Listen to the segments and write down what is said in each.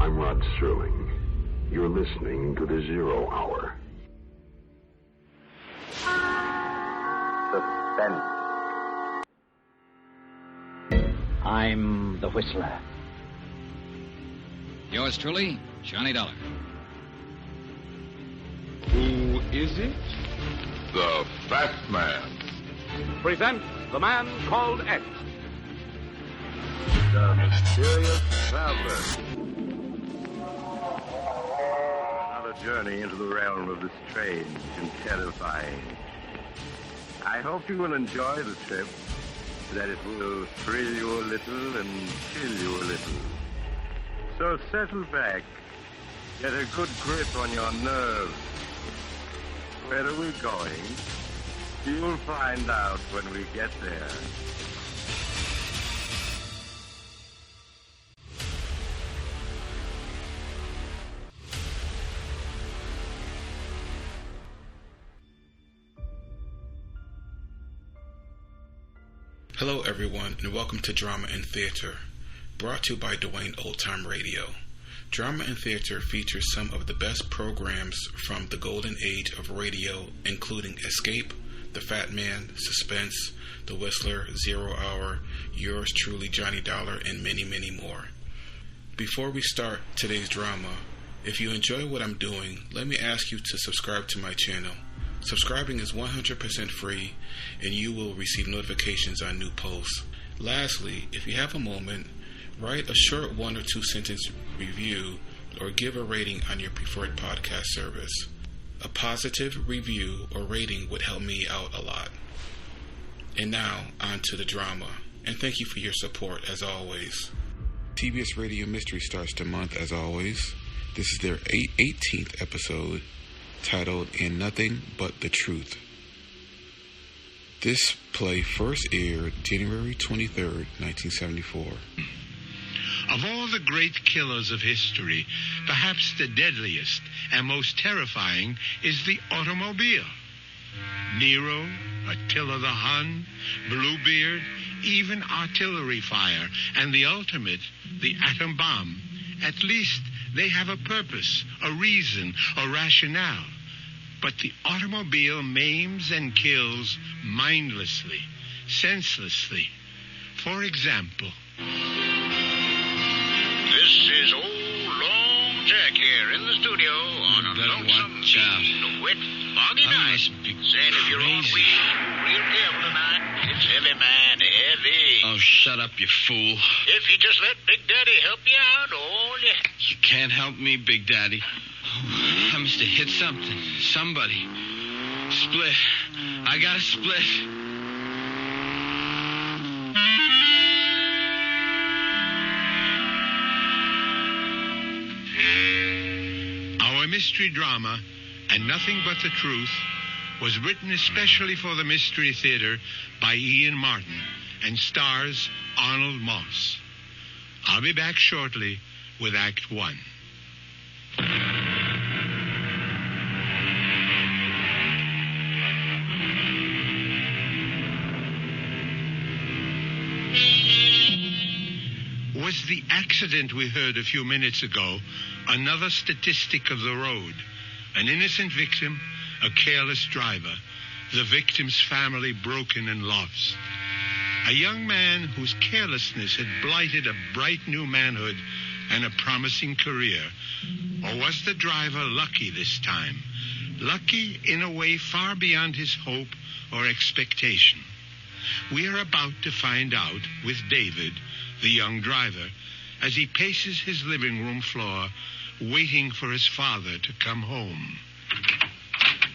I'm Rod Serling. You're listening to the Zero Hour. Suspense. I'm the Whistler. Yours truly, Johnny Dollar. Who is it? The Fat Man. Presents The Man Called X. The Mysterious Traveler. Another journey into the realm of the strange and terrifying. I hope you will enjoy the trip, that it will thrill you a little and chill you a little. So settle back, get a good grip on your nerves. Where are we going? You'll find out when we get there. Hello everyone, and welcome to Drama and Theater, brought to you by Duane Old Time Radio. Drama and Theater features some of the best programs from the golden age of radio, including Escape, The Fat Man, Suspense, The Whistler, Zero Hour, Yours Truly, Johnny Dollar, and many, many more. Before we start today's drama, if you enjoy what I'm doing, let me ask you to subscribe to my channel. Subscribing is 100% free, and you will receive notifications on new posts. Lastly, if you have a moment, write a short 1 or 2 sentence review or give a rating on your preferred podcast service. A positive review or rating would help me out a lot. And now, on to the drama. And thank you for your support, as always. CBS Radio Mystery starts the month, as always. This is their 18th episode, titled In Nothing But the Truth. This play first aired January 23rd, 1974. Of all the great killers of history, perhaps the deadliest and most terrifying is the automobile. Nero, Attila the Hun, Bluebeard, even artillery fire, and the ultimate, the atom bomb. At least they have a purpose, a reason, a rationale. But the automobile maims and kills mindlessly, senselessly. For example, this is old Long Jack here in the studio on a lonesome, wet, foggy night. Saying if you're on wheels, real careful tonight. It's heavy, man, heavy. Oh, shut up, you fool. If you just let Big Daddy help you out, all you... You can't help me, Big Daddy. I must have hit something. Somebody. Split. I got a split. our mystery drama, And Nothing But the Truth, was written especially for the Mystery Theater by Ian Martin and stars Arnold Moss. I'll be back shortly with Act One. Was the accident we heard a few minutes ago another statistic of the road? An innocent victim, a careless driver, the victim's family broken and lost. A young man whose carelessness had blighted a bright new manhood and a promising career. Or was the driver lucky this time? Lucky in a way far beyond his hope or expectation. We are about to find out with David, the young driver, as he paces his living room floor, waiting for his father to come home.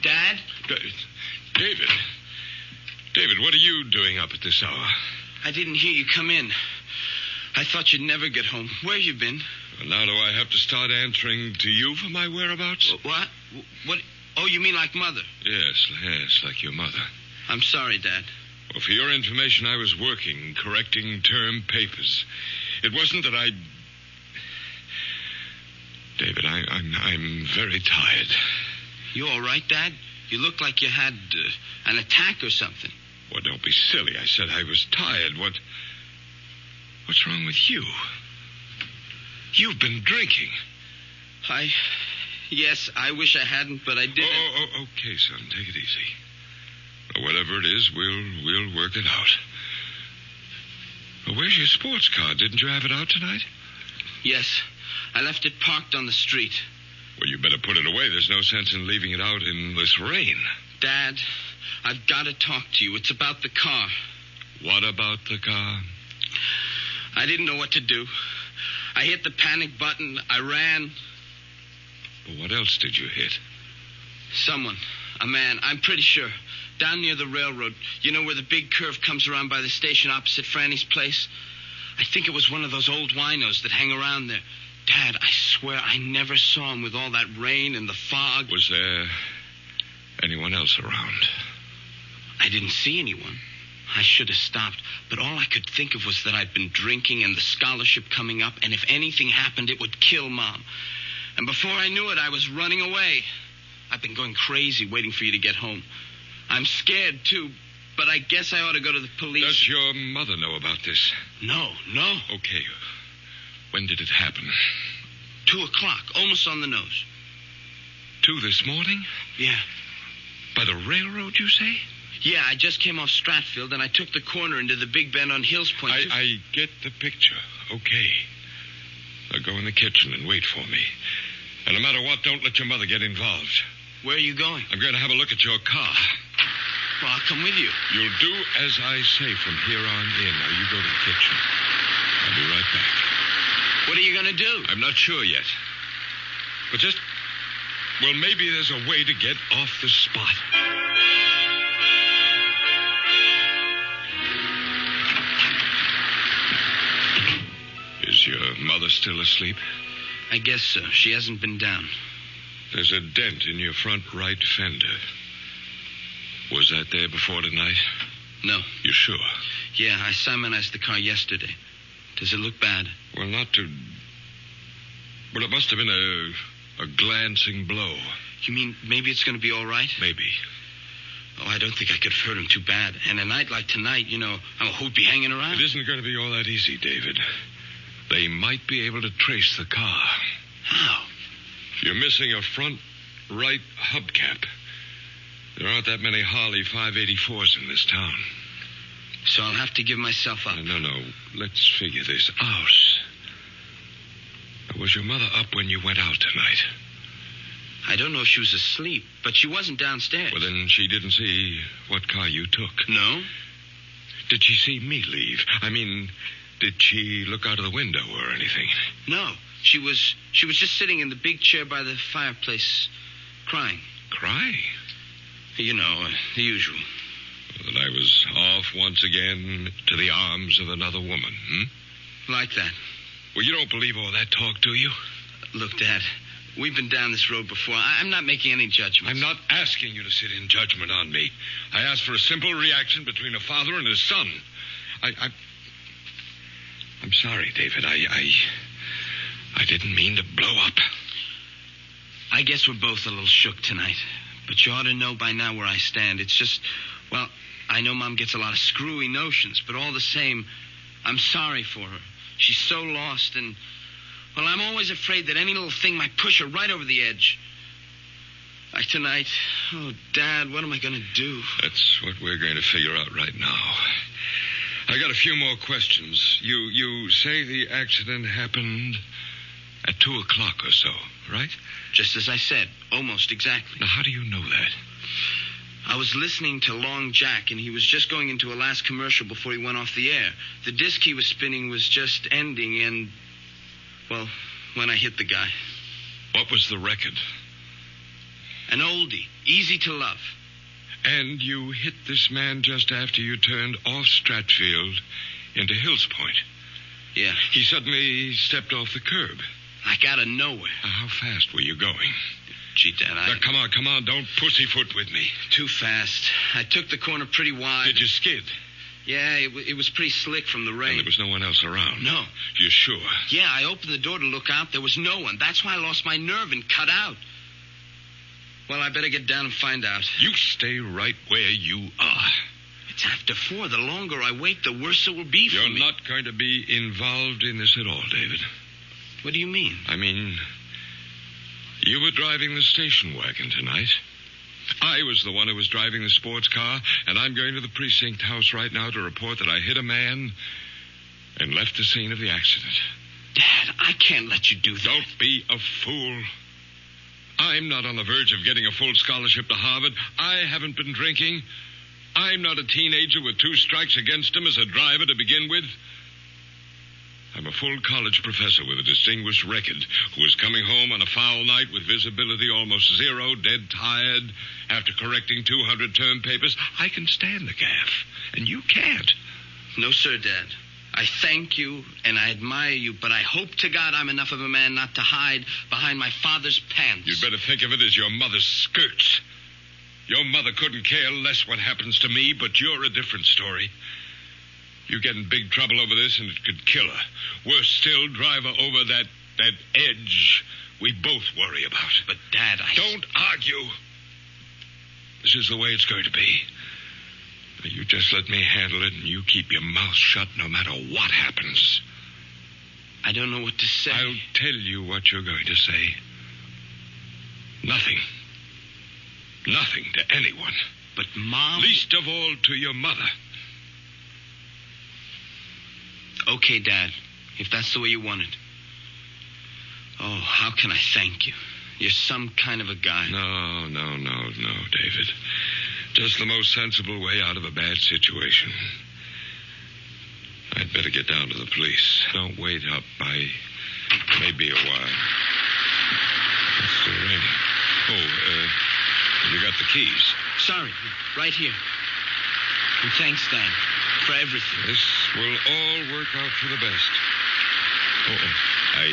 Dad? David. David, what are you doing up at this hour? I didn't hear you come in. I thought you'd never get home. Where you been? Well, now do I have to start answering to you for my whereabouts? What? What? Oh, you mean like Mother? Yes, like your mother. I'm sorry, Dad. Well, for your information, I was working, correcting term papers. It wasn't that I... David, I'm very tired. You all right, Dad? You look like you had an attack or something. Well, don't be silly. I said I was tired. What's wrong with you? You've been drinking. Yes, I wish I hadn't, but I did. Oh, okay, son. Take it easy. Well, whatever it is, we'll work it out. Well, where's your sports car? Didn't you have it out tonight? Yes. I left it parked on the street. Well, you better put it away. There's no sense in leaving it out in this rain. Dad, I've got to talk to you. It's about the car. What about the car? I didn't know what to do. I hit the panic button. I ran. Well, what else did you hit? Someone. A man. I'm pretty sure. Down near the railroad. You know where the big curve comes around by the station opposite Franny's place? I think it was one of those old winos that hang around there. Dad, I swear I never saw him with all that rain and the fog. Was there anyone else around? I didn't see anyone. I should have stopped, but all I could think of was that I'd been drinking and the scholarship coming up, and if anything happened, it would kill Mom. And before I knew it, I was running away. I've been going crazy waiting for you to get home. I'm scared, too, but I guess I ought to go to the police. Does your mother know about this? No. Okay. When did it happen? 2:00, almost on the nose. 2 this morning? Yeah. By the railroad, you say? Yeah, I just came off Stratfield, and I took the corner into the big bend on Hills Point. I get the picture. Okay. Now go in the kitchen and wait for me. And no matter what, don't let your mother get involved. Where are you going? I'm going to have a look at your car. Well, I'll come with you. You'll do as I say from here on in. Now, you go to the kitchen. I'll be right back. What are you going to do? I'm not sure yet. But well, maybe there's a way to get off the spot. Is your mother still asleep? I guess so. She hasn't been down. There's a dent in your front right fender. Was that there before tonight? No. You sure? Yeah, I Simonized the car yesterday. Does it look bad? Well, not too... Well, it must have been a glancing blow. You mean maybe it's going to be all right? Maybe. Oh, I don't think I could have hurt him too bad. And a night like tonight, who'd be hanging around? It isn't going to be all that easy, David. They might be able to trace the car. How? You're missing a front right hubcap. There aren't that many Harley 584s in this town. So I'll have to give myself up. No. Let's figure this out. Was your mother up when you went out tonight? I don't know if she was asleep, but she wasn't downstairs. Well, then she didn't see what car you took. No? Did she see me leave? I mean, did she look out of the window or anything? No. She was just sitting in the big chair by the fireplace, crying. Crying? You know, the usual. Well, then I was off once again to the arms of another woman, Like that. Well, you don't believe all that talk, do you? Look, Dad, we've been down this road before. I'm not making any judgments. I'm not asking you to sit in judgment on me. I asked for a simple reaction between a father and his son. I'm sorry, David. I didn't mean to blow up. I guess we're both a little shook tonight. But you ought to know by now where I stand. It's just, well, I know Mom gets a lot of screwy notions, but all the same, I'm sorry for her. She's so lost, and, well, I'm always afraid that any little thing might push her right over the edge. Like tonight. Oh, Dad, what am I going to do? That's what we're going to figure out right now. I got a few more questions. You say the accident happened at 2:00 or so, right? Just as I said, almost exactly. Now, how do you know that? I was listening to Long Jack, and he was just going into a last commercial before he went off the air. The disc he was spinning was just ending, and, well, when I hit the guy. What was the record? An oldie, Easy to Love. And you hit this man just after you turned off Stratfield into Hills Point. Yeah. He suddenly stepped off the curb. Like out of nowhere. How fast were you going? Gee, Dad, Now, come on. Don't pussyfoot with me. Too fast. I took the corner pretty wide. Did you skid? Yeah, it was pretty slick from the rain. And there was no one else around? No. You're sure? Yeah, I opened the door to look out. There was no one. That's why I lost my nerve and cut out. Well, I better get down and find out. You stay right where you are. It's after 4. The longer I wait, the worse it will be for me. You're not going to be involved in this at all, David. What do you mean? I mean, you were driving the station wagon tonight. I was the one who was driving the sports car, and I'm going to the precinct house right now to report that I hit a man and left the scene of the accident. Dad, I can't let you do that. Don't be a fool. I'm not on the verge of getting a full scholarship to Harvard. I haven't been drinking. I'm not a teenager with 2 strikes against him as a driver to begin with. I'm a full college professor with a distinguished record who is coming home on a foul night with visibility almost zero, dead tired, after correcting 200 term papers. I can stand the gaff, and you can't. No, sir, Dad. I thank you and I admire you, but I hope to God I'm enough of a man not to hide behind my father's pants. You'd better think of it as your mother's skirts. Your mother couldn't care less what happens to me, but you're a different story. You get in big trouble over this, and it could kill her. Worse still, drive her over that edge we both worry about. But, Dad, Don't argue. This is the way it's going to be. You just let me handle it, and you keep your mouth shut no matter what happens. I don't know what to say. I'll tell you what you're going to say. Nothing. Nothing to anyone. But, Mom... Least of all to your mother. Okay, Dad, if that's the way you want it. Oh, how can I thank you? You're some kind of a guy. No, David. Just the most sensible way out of a bad situation. I'd better get down to the police. Don't wait up. I may be a while. It's still raining. Oh, you got the keys? Sorry, right here. And thanks, Dad, for everything. This will all work out for the best. Oh, I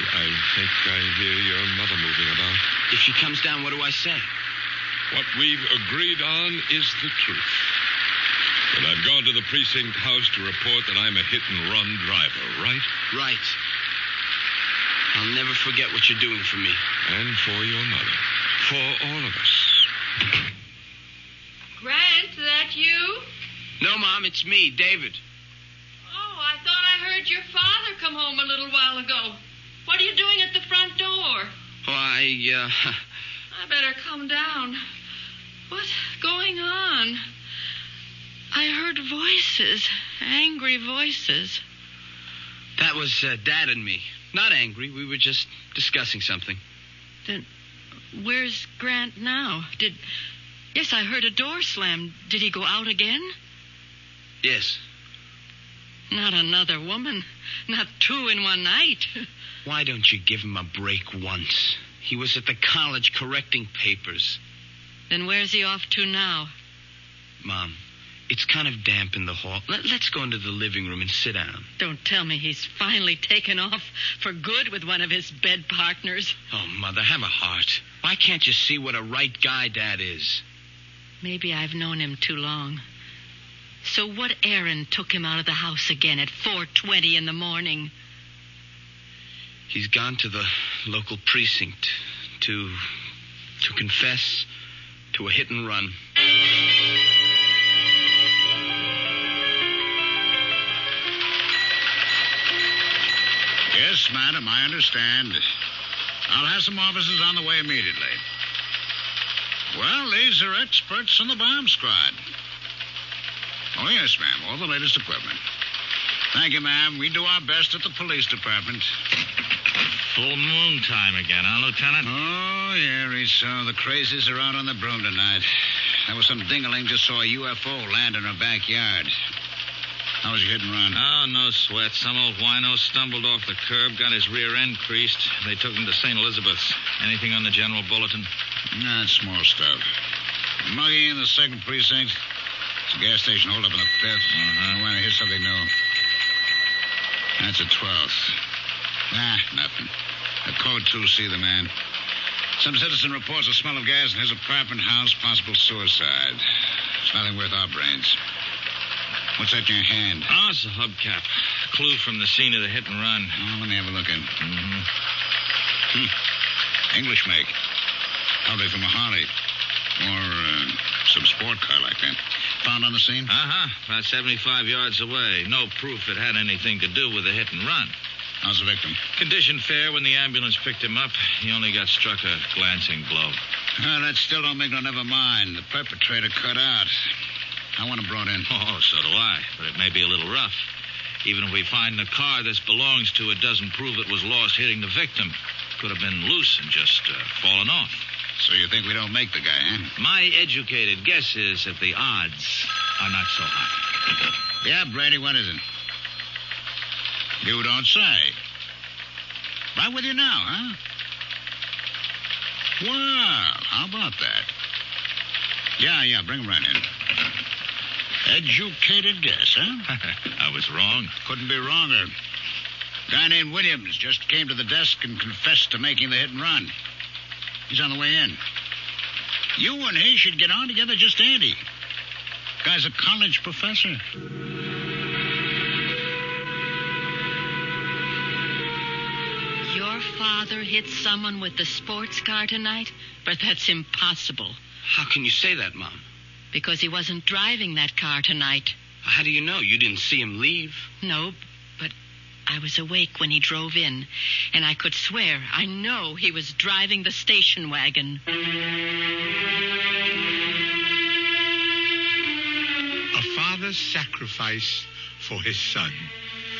think I hear your mother moving about. If she comes down, what do I say? What we've agreed on is the truth. And I've gone to the precinct house to report that I'm a hit-and-run driver, right? Right. I'll never forget what you're doing for me. And for your mother. For all of us. Grant, is that you? No, Mom, it's me, David. Oh, I thought I heard your father come home a little while ago. What are you doing at the front door? Oh, I better come down. What's going on? I heard voices, angry voices. That was Dad and me. Not angry. We were just discussing something. Then where's Grant now? Yes, I heard a door slam. Did he go out again? Yes. Not another woman. Not 2 in one night. Why don't you give him a break once? He was at the college correcting papers. Then where's he off to now? Mom, it's kind of damp in the hall. Let's go into the living room and sit down. Don't tell me he's finally taken off for good with one of his bed partners. Oh, Mother, have a heart. Why can't you see what a right guy Dad is? Maybe I've known him too long. So what errand took him out of the house again at 4:20 in the morning? He's gone to the local precinct to confess to a hit and run. Yes, madam, I understand. I'll have some officers on the way immediately. Well, these are experts in the bomb squad. Oh, yes, ma'am, all the latest equipment. Thank you, ma'am. We do our best at the police department. Full moon time again, huh, Lieutenant? Oh, yeah, Riso. The crazies are out on the broom tonight. There was some dingaling just saw a UFO land in her backyard. How was your hit and run? Oh, no sweat. Some old wino stumbled off the curb, got his rear end creased. They took him to St. Elizabeth's. Anything on the general bulletin? Nah, it's small stuff. Muggy in the 2nd precinct. It's a gas station hold up in the 5th. I want to hear something new. That's a 12th. Nah, nothing. A code 2C, the man. Some citizen reports a smell of gas in his apartment house, possible suicide. It's nothing worth our brains. What's that in your hand? Oh, it's a hubcap. Clue from the scene of the hit and run. Oh, let me have a look in. English make. Probably from a Harley. Or some sport car like that. Found on the scene? About 75 yards away. No proof it had anything to do with the hit and run. How's the victim? Condition fair. When the ambulance picked him up, he only got struck a glancing blow. Well, that still don't make no never mind. The perpetrator cut out. I want him brought in. Oh, so do I. But it may be a little rough. Even if we find the car this belongs to, it doesn't prove it was lost hitting the victim. Could have been loose and just fallen off. So you think we don't make the guy, eh? My educated guess is that the odds are not so high. Yeah, Brady, what is it? You don't say. Right with you now, huh? Well, how about that? Yeah, bring him right in. Educated guess, huh? I was wrong. Couldn't be wronger. Guy named Williams just came to the desk and confessed to making the hit and run. He's on the way in. You and he should get on together just dandy. Guy's a college professor. Your father hit someone with the sports car tonight? But that's impossible. How can you say that, Mom? Because he wasn't driving that car tonight. How do you know? You didn't see him leave? No, but I was awake when he drove in, and I could swear, I know he was driving the station wagon. A father's sacrifice for his son.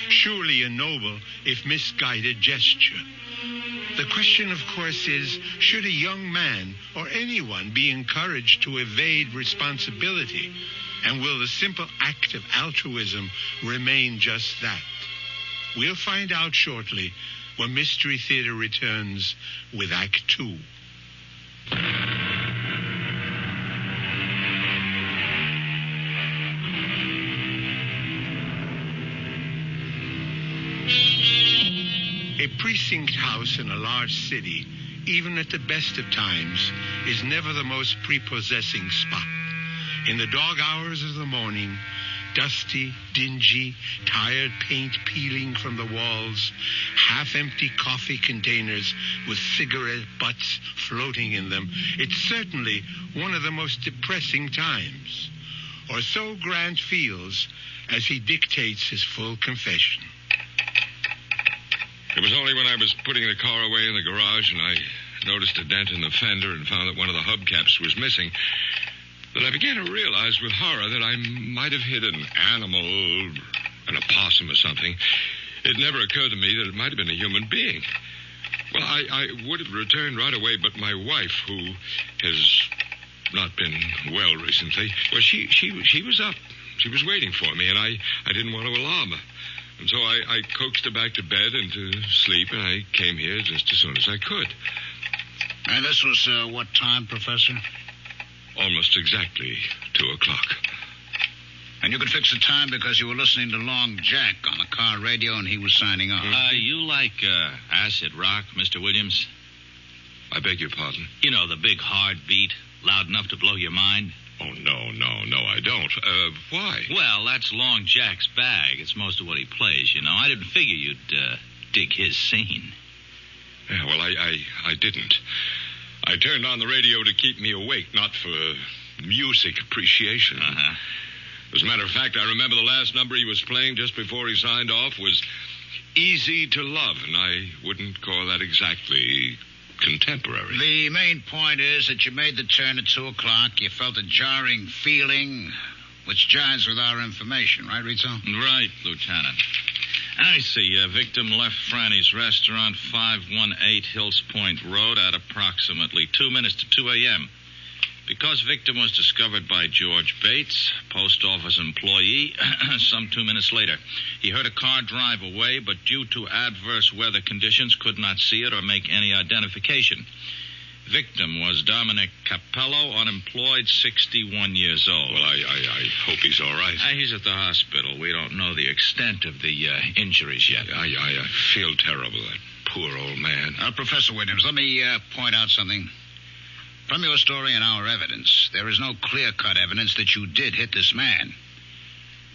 Surely a noble, if misguided, gesture. The question, of course, is, should a young man or anyone be encouraged to evade responsibility? And will the simple act of altruism remain just that? We'll find out shortly when Mystery Theater returns with Act 2. A precinct house in a large city, even at the best of times, is never the most prepossessing spot. In the dog hours of the morning, dusty, dingy, tired paint peeling from the walls, half-empty coffee containers with cigarette butts floating in them, it's certainly one of the most depressing times. Or so Grant feels as he dictates his full confession. It was only when I was putting the car away in the garage and I noticed a dent in the fender and found that one of the hubcaps was missing that I began to realize with horror that I might have hit an animal, an opossum or something. It never occurred to me that it might have been a human being. Well, I would have returned right away, but my wife, who has not been well recently, well, she was up. She was waiting for me, and I didn't want to alarm her. And so I coaxed her back to bed and to sleep, and I came here just as soon as I could. And this was what time, Professor? Almost exactly 2 o'clock. And you could fix the time because you were listening to Long Jack on the car radio and he was signing off. You like acid rock, Mr. Williams? I beg your pardon? You know, the big hard beat, loud enough to blow your mind? Oh, no, I don't. Why? Well, that's Long Jack's bag. It's most of what he plays, you know. I didn't figure you'd dig his scene. Yeah, well, I didn't. I turned on the radio to keep me awake, not for music appreciation. Uh-huh. As a matter of fact, I remember the last number he was playing just before he signed off was Easy to Love, and I wouldn't call that exactly contemporary. The main point is that you made the turn at 2 o'clock. You felt a jarring feeling, which jives with our information, right, Rizzo? Right, Lieutenant. I see. Victim left Franny's restaurant, 518 Hills Point Road, at approximately 2 minutes to 2 a.m. Because victim was discovered by George Bates, post office employee, some 2 minutes later. He heard a car drive away, but due to adverse weather conditions, could not see it or make any identification. Victim was Dominic Capello, unemployed, 61 years old. Well, I hope he's all right. He's at the hospital. We don't know the extent of the injuries yet. I feel terrible, that poor old man. Professor Williams, let me point out something. From your story and our evidence, there is no clear-cut evidence that you did hit this man.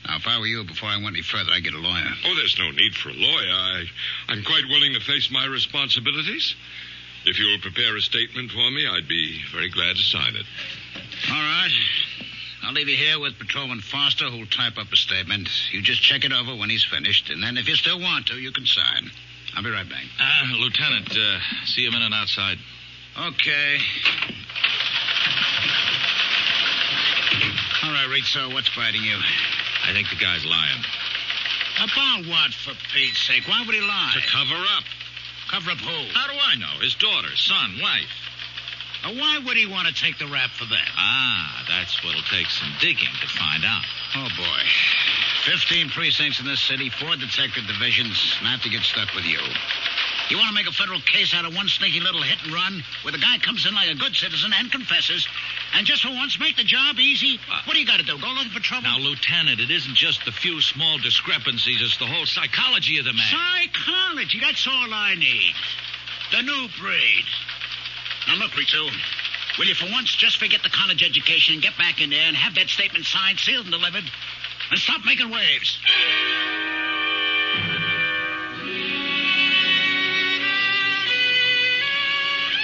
Now, if I were you, before I went any further, I'd get a lawyer. Oh, there's no need for a lawyer. I'm quite willing to face my responsibilities. If you'll prepare a statement for me, I'd be very glad to sign it. All right. I'll leave you here with Patrolman Foster, who'll type up a statement. You just check it over when he's finished, and then if you still want to, you can sign. I'll be right back. Lieutenant, see you a minute outside. Okay. All right, Rizzo, what's biting you? I think the guy's lying. About what, for Pete's sake? Why would he lie? To cover up. Cover up who? How do I know? His daughter, son, wife. Why would he want to take the rap for that? That's what'll take some digging to find out. Oh, boy. 15 precincts in this city, 4 detective divisions, and I have to get stuck with you. You want to make a federal case out of one sneaky little hit and run where the guy comes in like a good citizen and confesses, and just for once make the job easy? What do you got to do, go looking for trouble? Now, Lieutenant, it isn't just the few small discrepancies. It's the whole psychology of the man. Psychology? That's all I need. The new breed. Now, look, Rizzo, will you for once just forget the college education and get back in there and have that statement signed, sealed, and delivered, and stop making waves?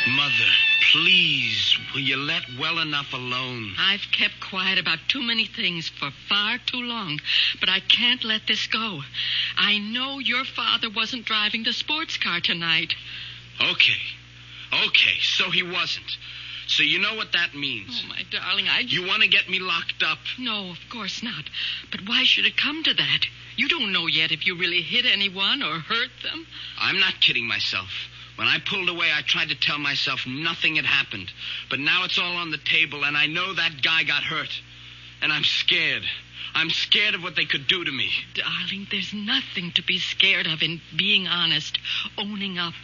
Mother, please, will you let well enough alone? I've kept quiet about too many things for far too long, but I can't let this go. I know your father wasn't driving the sports car tonight. Okay, so he wasn't. So you know what that means. Oh, my darling, You want to get me locked up? No, of course not. But why should it come to that? You don't know yet if you really hit anyone or hurt them. I'm not kidding myself. When I pulled away, I tried to tell myself nothing had happened. But now it's all on the table, and I know that guy got hurt. And I'm scared. I'm scared of what they could do to me. Darling, there's nothing to be scared of in being honest, owning up.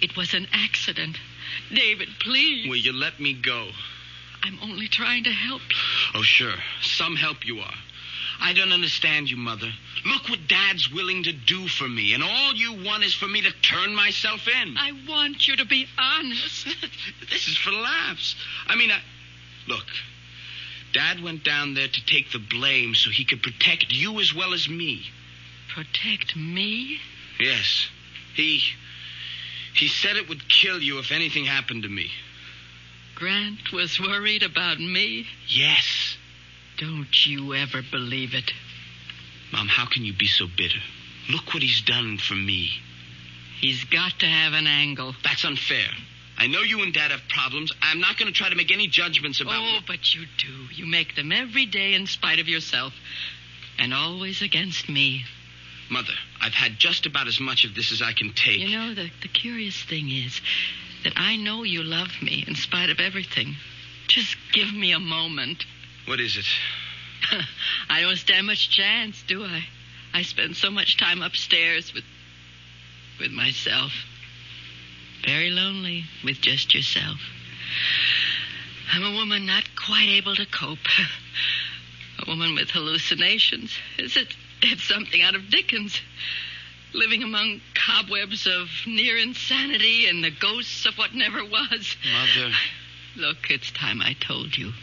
It was an accident. David, please. Will you let me go? I'm only trying to help you. Oh, sure. Some help you are. I don't understand you, Mother. Look what Dad's willing to do for me, and all you want is for me to turn myself in. I want you to be honest. This is for laughs. Look, Dad went down there to take the blame so he could protect you as well as me. Protect me? Yes. He said it would kill you if anything happened to me. Grant was worried about me? Yes. Don't you ever believe it. Mom, how can you be so bitter? Look what he's done for me. He's got to have an angle. That's unfair. I know you and Dad have problems. I'm not going to try to make any judgments about... Oh, but you do. You make them every day in spite of yourself. And always against me. Mother, I've had just about as much of this as I can take. You know, the curious thing is that I know you love me in spite of everything. Just give me a moment. What is it? I don't stand much chance, do I? I spend so much time upstairs with myself. Very lonely with just yourself. I'm a woman not quite able to cope. A woman with hallucinations. It's something out of Dickens. Living among cobwebs of near insanity and the ghosts of what never was. Mother. Look, it's time I told you.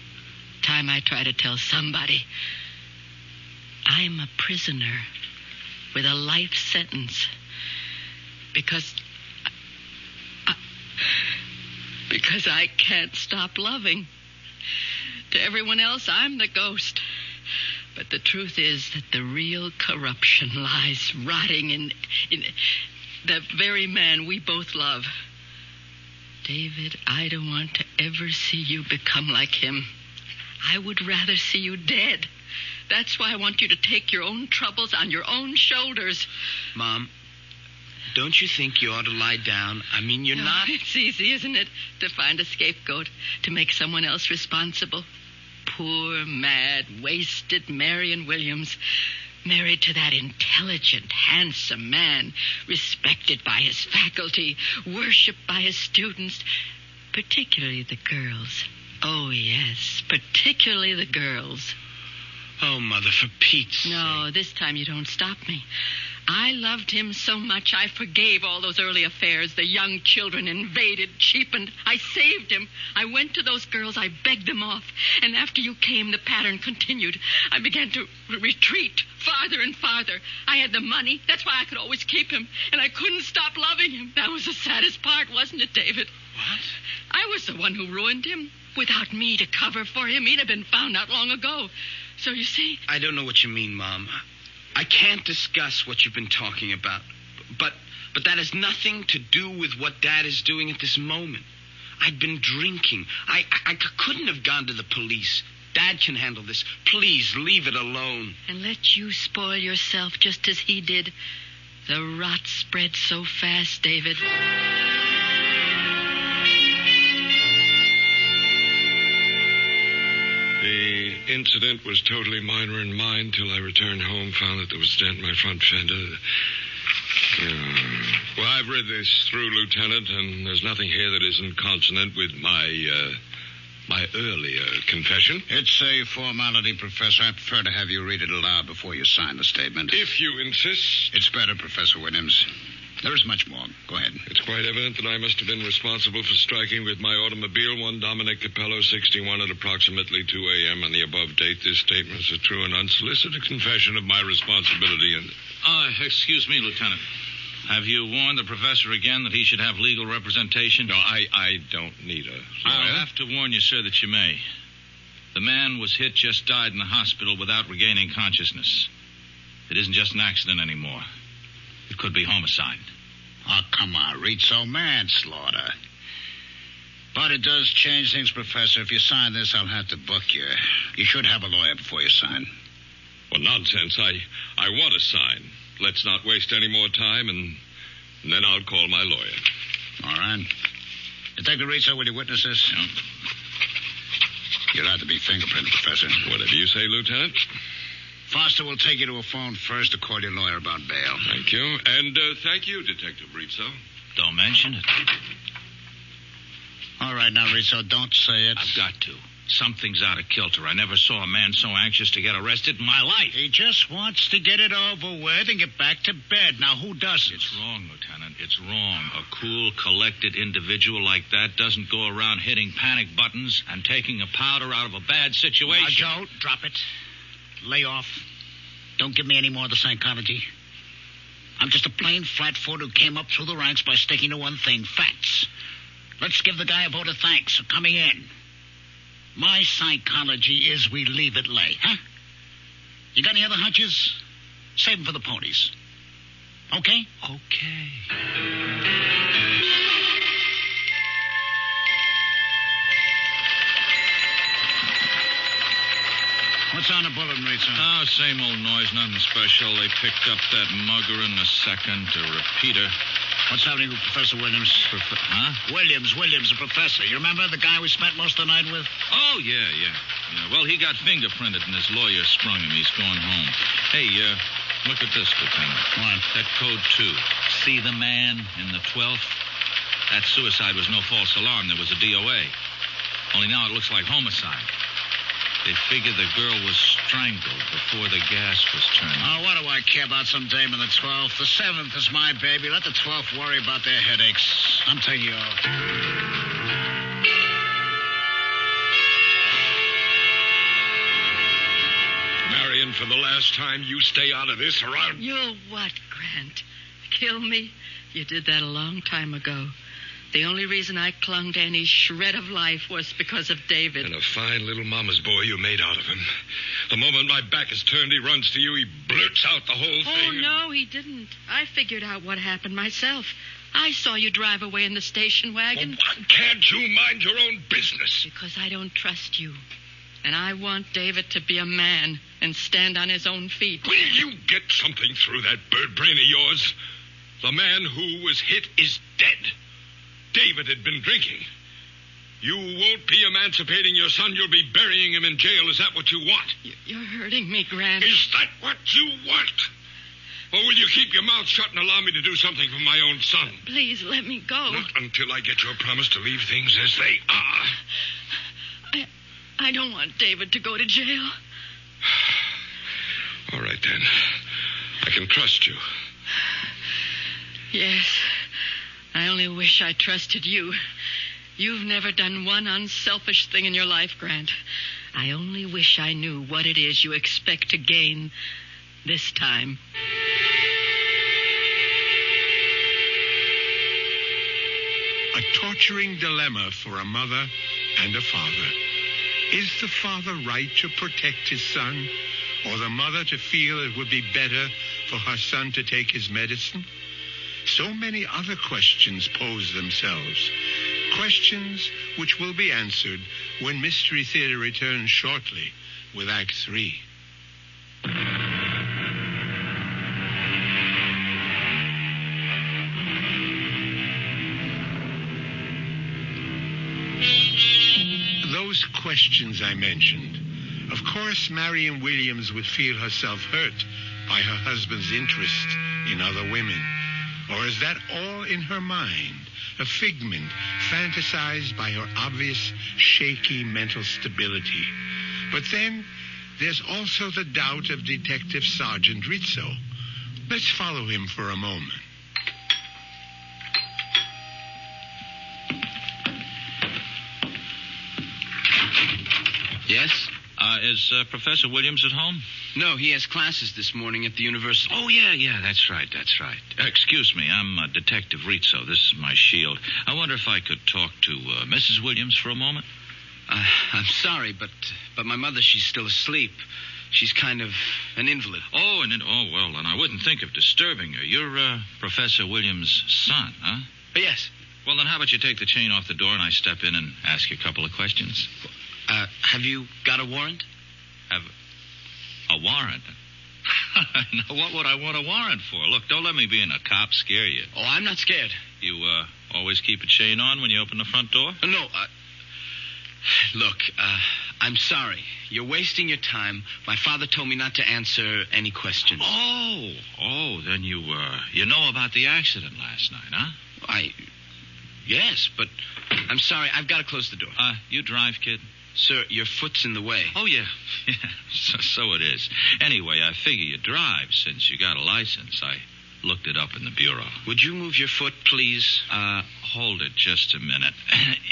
Time I try to tell somebody. I'm a prisoner with a life sentence. Because I can't stop loving. To everyone else, I'm the ghost. But the truth is that the real corruption lies rotting in the very man we both love. David, I don't want to ever see you become like him. I would rather see you dead. That's why I want you to take your own troubles on your own shoulders. Mom, don't you think you ought to lie down? You're not... It's easy, isn't it, to find a scapegoat, to make someone else responsible. Poor, mad, wasted Marion Williams, married to that intelligent, handsome man, respected by his faculty, worshipped by his students, particularly the girls. Oh, yes, particularly the girls. Oh, Mother, for Pete's sake. No, this time you don't stop me. I loved him so much I forgave all those early affairs. The young children invaded, cheapened. I saved him. I went to those girls. I begged them off. And after you came, the pattern continued. I began to retreat farther and farther. I had the money. That's why I could always keep him. And I couldn't stop loving him. That was the saddest part, wasn't it, David? What? I was the one who ruined him. Without me to cover for him, he'd have been found out long ago. So you see... I don't know what you mean, Mom. I can't discuss what you've been talking about. But But that has nothing to do with what Dad is doing at this moment. I'd been drinking. I couldn't have gone to the police. Dad can handle this. Please, leave it alone. And let you spoil yourself just as he did. The rot spread so fast, David. The incident was totally minor in mine till I returned home, found that there was a dent in my front fender. Well, I've read this through, Lieutenant, and there's nothing here that isn't consonant with my earlier confession. It's a formality, Professor. I prefer to have you read it aloud before you sign the statement. If you insist. It's better, Professor Williams. There is much more. Go ahead. It's quite evident that I must have been responsible for striking with my automobile one Dominic Capello, 61, at approximately 2 a.m. on the above date. This statement is a true and unsolicited confession of my responsibility and... Excuse me, Lieutenant. Have you warned the professor again that he should have legal representation? No, I don't need a lawyer. I'll have to warn you, sir, that you may. The man was hit, just died in the hospital without regaining consciousness. It isn't just an accident anymore. It could be homicide. Oh, come on, Rizzo. Manslaughter. But it does change things, Professor. If you sign this, I'll have to book you. You should have a lawyer before you sign. Well, nonsense. I want to sign. Let's not waste any more time, and then I'll call my lawyer. All right. Detective Rizzo, will you witness this? No. You'll have to be fingerprinted, Professor. Whatever you say, Lieutenant. Foster will take you to a phone first to call your lawyer about bail. Thank you. And thank you, Detective Rizzo. Don't mention it. All right, now, Rizzo, don't say it. I've got to. Something's out of kilter. I never saw a man so anxious to get arrested in my life. He just wants to get it over with and get back to bed. Now, who doesn't? It's wrong, Lieutenant. It's wrong. A cool, collected individual like that doesn't go around hitting panic buttons and taking a powder out of a bad situation. Now, Joe, drop it. Lay off. Don't give me any more of the psychology. I'm just a plain flatfoot who came up through the ranks by sticking to one thing, facts. Let's give the guy a vote of thanks for coming in. My psychology is we leave it lay, huh? You got any other hunches? Save them for the ponies. Okay? Okay. What's on the bulletin, Rizzo? Oh, same old noise, nothing special. They picked up that mugger in a second, a repeater. What's happening with Professor Williams? Huh? Williams, the professor. You remember the guy we spent most of the night with? Oh, yeah. Well, he got fingerprinted and his lawyer sprung him. He's going home. Hey, look at this, Lieutenant. What? That code 2. See the man in the 12th? That suicide was no false alarm. There was a DOA. Only now it looks like homicide. They figured the girl was strangled before the gas was turned on. Oh, what do I care about some dame in the 12th? The 7th is my baby. Let the 12th worry about their headaches. I'm taking you off. Marion, for the last time, you stay out of this or I'll... You'll what, Grant? Kill me? You did that a long time ago. The only reason I clung to any shred of life was because of David. And a fine little mama's boy you made out of him. The moment my back is turned, he runs to you. He blurts out the whole thing. Oh, no, he didn't. I figured out what happened myself. I saw you drive away in the station wagon. Oh, why can't you mind your own business? Because I don't trust you. And I want David to be a man and stand on his own feet. Will you get something through that bird brain of yours? The man who was hit is dead. David had been drinking. You won't be emancipating your son. You'll be burying him in jail. Is that what you want? You're hurting me, Grant. Is that what you want? Or will you keep your mouth shut and allow me to do something for my own son? Please, let me go. Not until I get your promise to leave things as they are. I don't want David to go to jail. All right, then. I can trust you. Yes. I only wish I trusted you. You've never done one unselfish thing in your life, Grant. I only wish I knew what it is you expect to gain this time. A torturing dilemma for a mother and a father. Is the father right to protect his son, or the mother to feel it would be better for her son to take his medicine? so many other questions pose themselves. Questions which will be answered when Mystery Theater returns shortly with Act 3. Those questions I mentioned. Of course, Marion Williams would feel herself hurt by her husband's interest in other women. Or is that all in her mind? A figment fantasized by her obvious, shaky mental stability. But then, there's also the doubt of Detective Sergeant Rizzo. Let's follow him for a moment. Yes? Is Professor Williams at home? No, he has classes this morning at the university. Oh, yeah, that's right. Excuse me, I'm Detective Rizzo. This is my shield. I wonder if I could talk to Mrs. Williams for a moment? I'm sorry, but my mother, she's still asleep. She's kind of an invalid. Oh, well, then I wouldn't think of disturbing her. You're Professor Williams' son, huh? Yes. Well, then how about you take the chain off the door and I step in and ask you a couple of questions? Have you got a warrant? Have a warrant? No, what would I want a warrant for? Look, don't let me be in a cop scare you. Oh, I'm not scared. You always keep a chain on when you open the front door? No, look, I'm sorry. You're wasting your time. My father told me not to answer any questions. Oh, then you know about the accident last night, huh? Yes, but I'm sorry. I've got to close the door. You drive, kid? Sir, your foot's in the way. Oh, yeah. So it is. Anyway, I figure you drive since you got a license. I looked it up in the bureau. Would you move your foot, please? Hold it just a minute.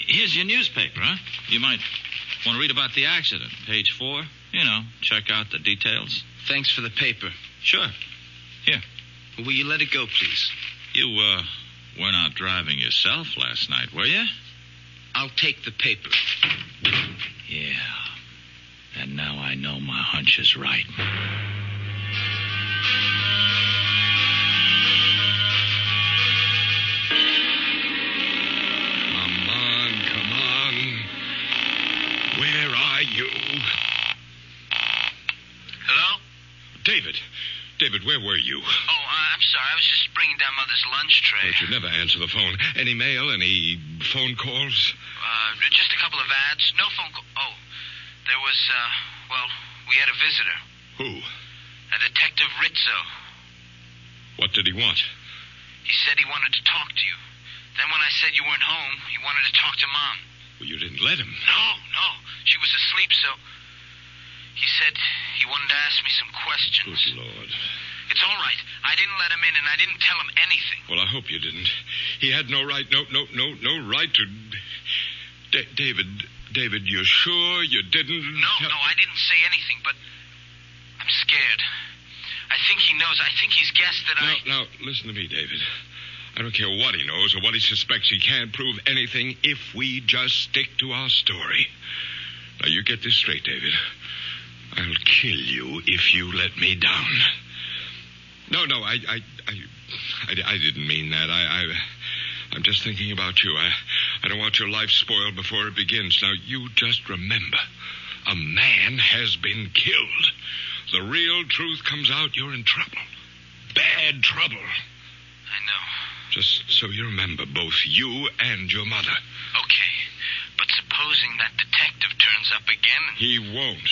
Here's your newspaper, huh? You might want to read about the accident. Page 4. Check out the details. Thanks for the paper. Sure. Here. Will you let it go, please? You, were not driving yourself last night, were you? I'll take the paper. Yeah. And now I know my hunch is right. Come on. Where are you? Hello? David, where were you? Oh, I'm sorry. I was just bringing down Mother's lunch tray. But you never answer the phone. Any mail? Any phone calls? Just a couple of ads. No phone call. Oh, there was, we had a visitor. Who? A Detective Rizzo. What did he want? He said he wanted to talk to you. Then when I said you weren't home, he wanted to talk to Mom. Well, you didn't let him. No. She was asleep, so... He said he wanted to ask me some questions. Good Lord. It's all right. I didn't let him in, and I didn't tell him anything. Well, I hope you didn't. He had no right, no right to... David, you're sure you didn't... No, I didn't say anything, but I'm scared. I think he knows. I think he's guessed that Now, listen to me, David. I don't care what he knows or what he suspects. He can't prove anything if we just stick to our story. Now, you get this straight, David. I'll kill you if you let me down. No, I didn't mean that. I'm just thinking about you. I don't want your life spoiled before it begins. Now, you just remember, a man has been killed. The real truth comes out, you're in trouble. Bad trouble. I know. Just so you remember, both you and your mother. Okay, but supposing that detective turns up again... He won't.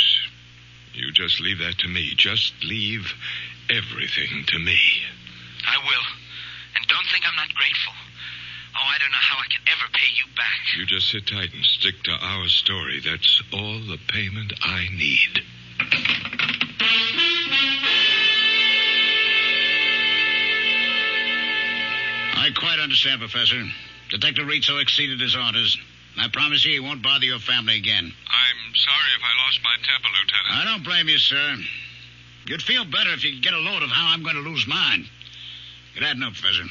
You just leave that to me. Just leave everything to me. I will. And don't think I'm not grateful. Oh, I don't know how I can ever pay you back. You just sit tight and stick to our story. That's all the payment I need. I quite understand, Professor. Detective Rizzo exceeded his orders. I promise you he won't bother your family again. I'm sorry if I lost my temper, Lieutenant. I don't blame you, sir. You'd feel better if you could get a load of how I'm going to lose mine. Get that note, Professor.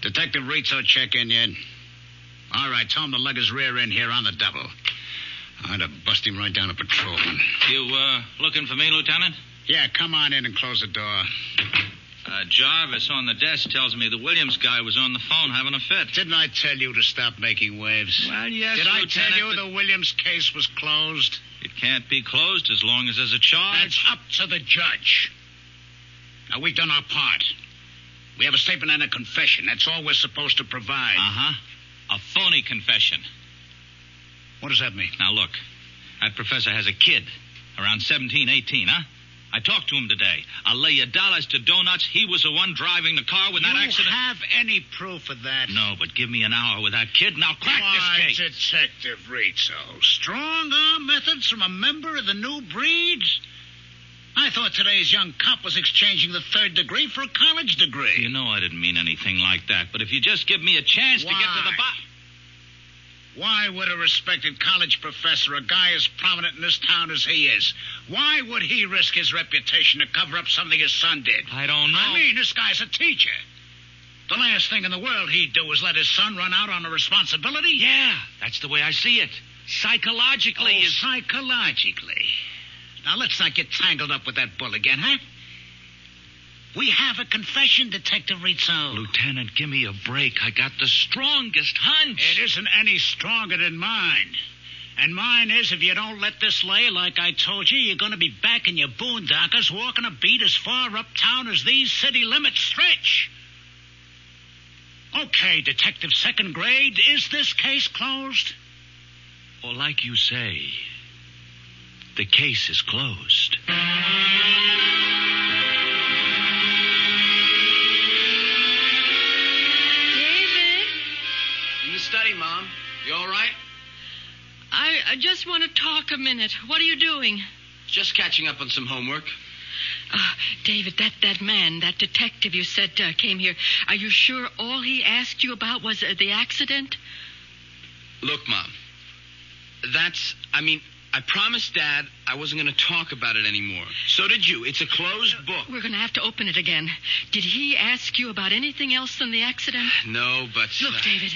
Detective Rizzo check in yet? All right, tell him to lug his rear end here on the double. I'm going to bust him right down a patrolman. You, looking for me, Lieutenant? Yeah, come on in and close the door. Jarvis on the desk tells me the Williams guy was on the phone having a fit. Didn't I tell you to stop making waves? Well, yes, Did I Lieutenant, tell you the Williams case was closed? It can't be closed as long as there's a charge. That's up to the judge. Now, we've done our part. We have a statement and a confession. That's all we're supposed to provide. Uh-huh. A phony confession. What does that mean? Now, look. That professor has a kid. Around 17, 18, huh? I talked to him today. I'll lay you dollars to donuts. He was the one driving the car when that accident... You have any proof of that? No, but give me an hour with that kid and I'll crack this case. Detective Rizzo. Strong-arm methods from a member of the new breed? I thought today's young cop was exchanging the third degree for a college degree. You know I didn't mean anything like that, but if you just give me a chance to get to the bottom... Why would a respected college professor, a guy as prominent in this town as he is, why would he risk his reputation to cover up something his son did? I don't know. I mean, this guy's a teacher. The last thing in the world he'd do is let his son run out on a responsibility. Yeah, that's the way I see it. Psychologically. Psychologically. Now, let's not get tangled up with that bull again, huh? We have a confession, Detective Rizzo. Lieutenant, give me a break. I got the strongest hunch. It isn't any stronger than mine. And mine is, if you don't let this lay like I told you, you're going to be back in your boondockers walking a beat as far uptown as these city limits stretch. Okay, Detective Second Grade, is this case closed? Well, like you say, the case is closed. Study, Mom. You all right? I just want to talk a minute. What are you doing? Just catching up on some homework. David, that man, that detective you said came here, are you sure all he asked you about was the accident? Look, Mom, I promised Dad I wasn't going to talk about it anymore. So did you. It's a closed book. We're going to have to open it again. Did he ask you about anything else than the accident? No, but... Look, David...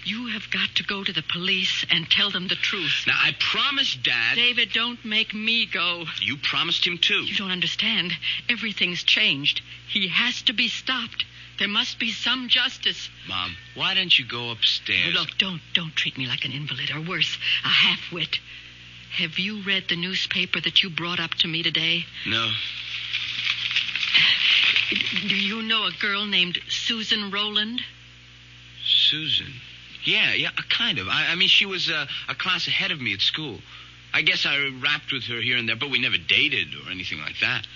You have got to go to the police and tell them the truth. Now, I promised Dad... David, don't make me go. You promised him, too. You don't understand. Everything's changed. He has to be stopped. There must be some justice. Mom, why don't you go upstairs? Look, don't treat me like an invalid, or worse, a half-wit. Have you read the newspaper that you brought up to me today? No. Do you know a girl named Susan Rowland? Susan? Yeah, kind of. I mean, she was a class ahead of me at school. I guess I rapped with her here and there, but we never dated or anything like that.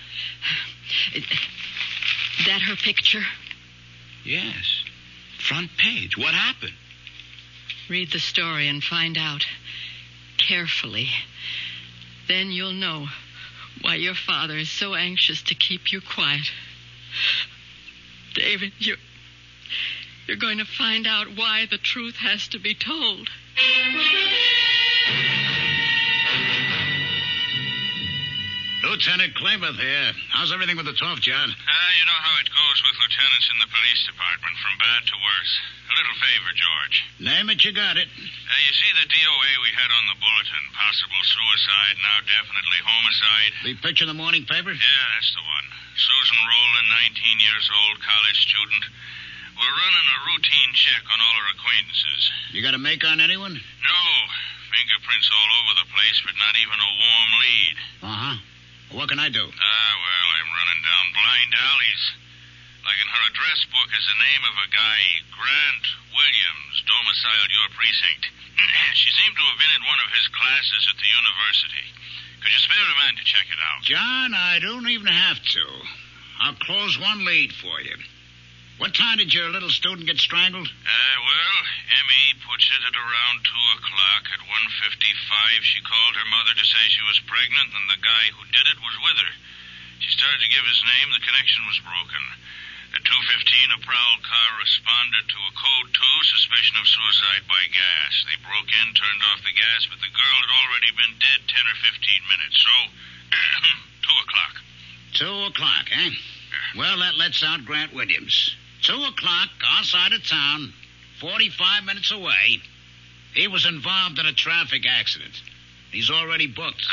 That her picture? Yes. Front page. What happened? Read the story and find out. Carefully. Then you'll know why your father is so anxious to keep you quiet. David, You're going to find out why the truth has to be told. Lieutenant Klamath here. How's everything with the 12th, John? You know how it goes with lieutenants in the police department, from bad to worse. A little favor, George. Name it, you got it. You see the DOA we had on the bulletin? Possible suicide, now definitely homicide. The picture in the morning paper? Yeah, that's the one. Susan Rowland, 19 years old, college student. We're running a routine check on all our acquaintances. You got a make on anyone? No. Fingerprints all over the place, but not even a warm lead. Uh-huh. What can I do? Well, I'm running down blind alleys. Like in her address book is the name of a guy, Grant Williams, domiciled your precinct. She seemed to have been in one of his classes at the university. Could you spare a man to check it out? John, I don't even have to. I'll close one lead for you. What time did your little student get strangled? Well, Emmy puts it at around 2 o'clock. At 1:55, she called her mother to say she was pregnant and the guy who did it was with her. She started to give his name. The connection was broken. At 2:15, a prowl car responded to a code 2, suspicion of suicide by gas. They broke in, turned off the gas, but the girl had already been dead 10 or 15 minutes. So, 2 o'clock. 2 o'clock, eh? Yeah. Well, that lets out Grant Williams. 2 o'clock, our side of town, 45 minutes away. He was involved in a traffic accident. He's already booked.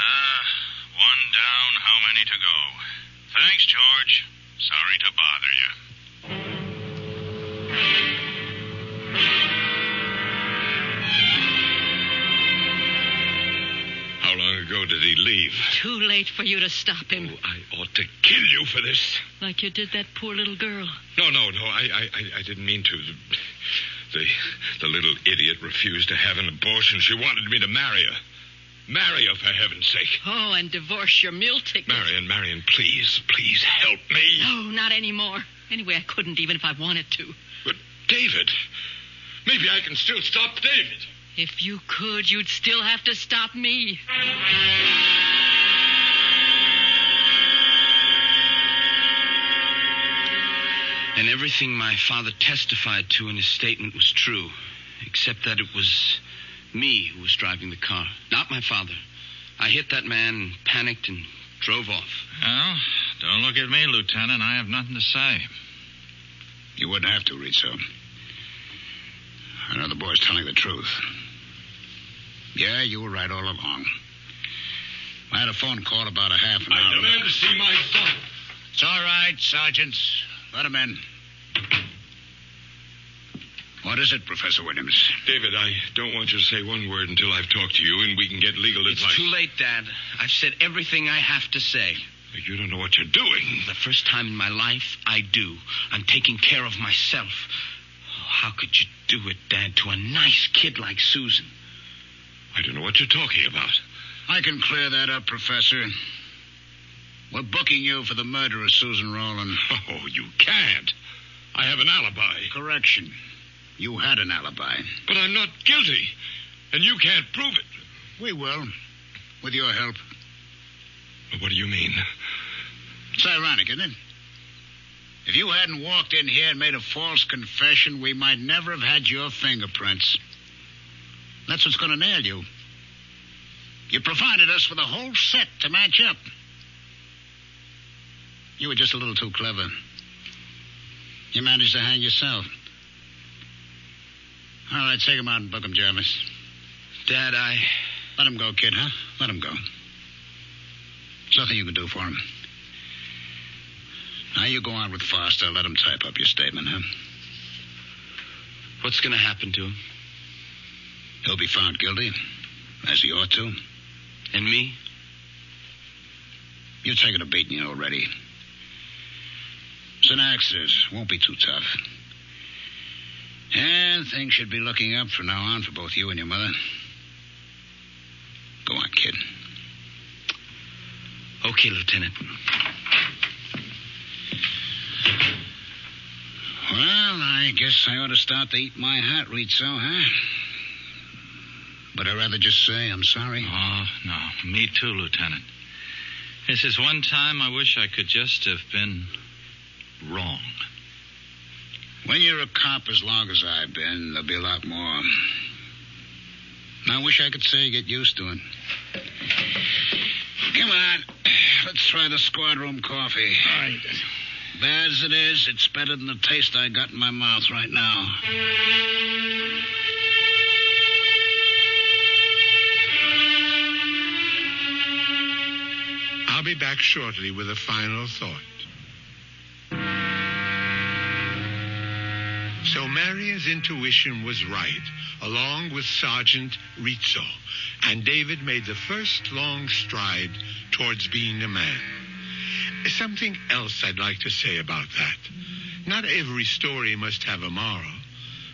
One down, how many to go? Thanks, George. Sorry to bother you. How long ago did he leave? Too late for you to stop him. Oh, I ought to kill you for this. Like you did that poor little girl. No. I didn't mean to. The little idiot refused to have an abortion. She wanted me to marry her. Marry her, for heaven's sake. Oh, and divorce your meal ticket. Marion, please help me. No, not anymore. Anyway, I couldn't even if I wanted to. But David, maybe I can still stop David. If you could, you'd still have to stop me. And everything my father testified to in his statement was true, except that it was me who was driving the car, not my father. I hit that man, panicked, and drove off. Well, don't look at me, Lieutenant. I have nothing to say. You wouldn't have to, Rizzo. I know the boy's telling the truth. Yeah, you were right all along. I had a phone call about a half an hour. I demand to see my son. It's all right, Sergeant. Let him in. What is it, Professor Williams? David, I don't want you to say one word until I've talked to you and we can get legal advice. It's too late, Dad. I've said everything I have to say. You don't know what you're doing. The first time in my life, I do. I'm taking care of myself. Oh, how could you do it, Dad, to a nice kid like Susan? I don't know what you're talking about. I can clear that up, Professor. We're booking you for the murder of Susan Rowland. Oh, you can't. I have an alibi. Correction. You had an alibi. But I'm not guilty, and you can't prove it. We will, with your help. What do you mean? It's ironic, isn't it? If you hadn't walked in here and made a false confession, we might never have had your fingerprints. That's what's going to nail you. You provided us with a whole set to match up. You were just a little too clever. You managed to hang yourself. All right, take him out and book him, Jarvis. Dad, Let him go, kid, huh? Let him go. There's nothing you can do for him. Now you go on with Foster. Let him type up your statement, huh? What's going to happen to him? He'll be found guilty, as he ought to. And me? You've taken a beating already. It's an accident. Won't be too tough. And things should be looking up from now on for both you and your mother. Go on, kid. Okay, Lieutenant. Well, I guess I ought to start to eat my hat, Rizzo, huh? But I'd rather just say I'm sorry. Oh, no. Me too, Lieutenant. This is one time I wish I could just have been wrong. When you're a cop as long as I've been, there'll be a lot more. I wish I could say get used to it. Come on. Let's try the squad room coffee. All right. Bad as it is, it's better than the taste I got in my mouth right now. I'll be back shortly with a final thought. So Marion's intuition was right, along with Sergeant Rizzo, and David made the first long stride towards being a man. Something else I'd like to say about that. Not every story must have a moral,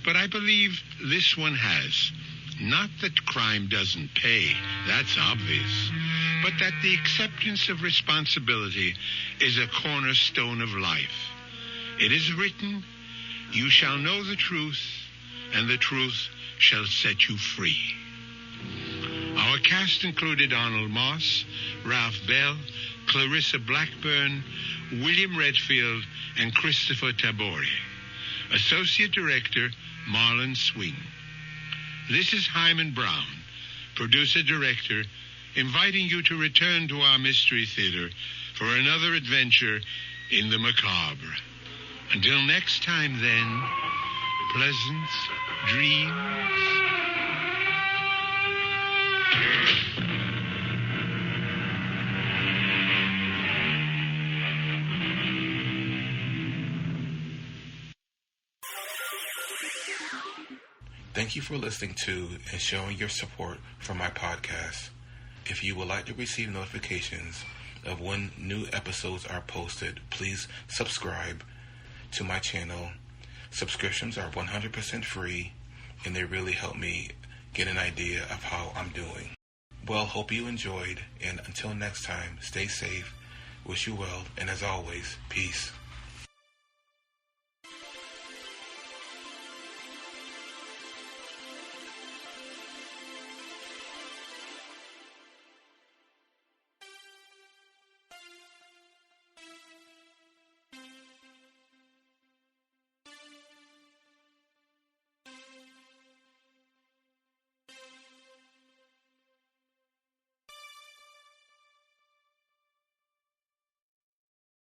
but I believe this one has. Not that crime doesn't pay, that's obvious, but that the acceptance of responsibility is a cornerstone of life. It is written, "You shall know the truth, and the truth shall set you free." Our cast included Arnold Moss, Ralph Bell, Clarissa Blackburn, William Redfield, and Kristoffer Tabori. Associate Director, Marlon Swing. This is Hyman Brown, Producer-Director, inviting you to return to our Mystery Theater for another adventure in the macabre. Until next time, then, pleasant dreams. Thank you for listening to and showing your support for my podcast. If you would like to receive notifications of when new episodes are posted, please subscribe to my channel. Subscriptions are 100% free, and they really help me get an idea of how I'm doing. Well, hope you enjoyed, and until next time, stay safe, wish you well, and as always, peace.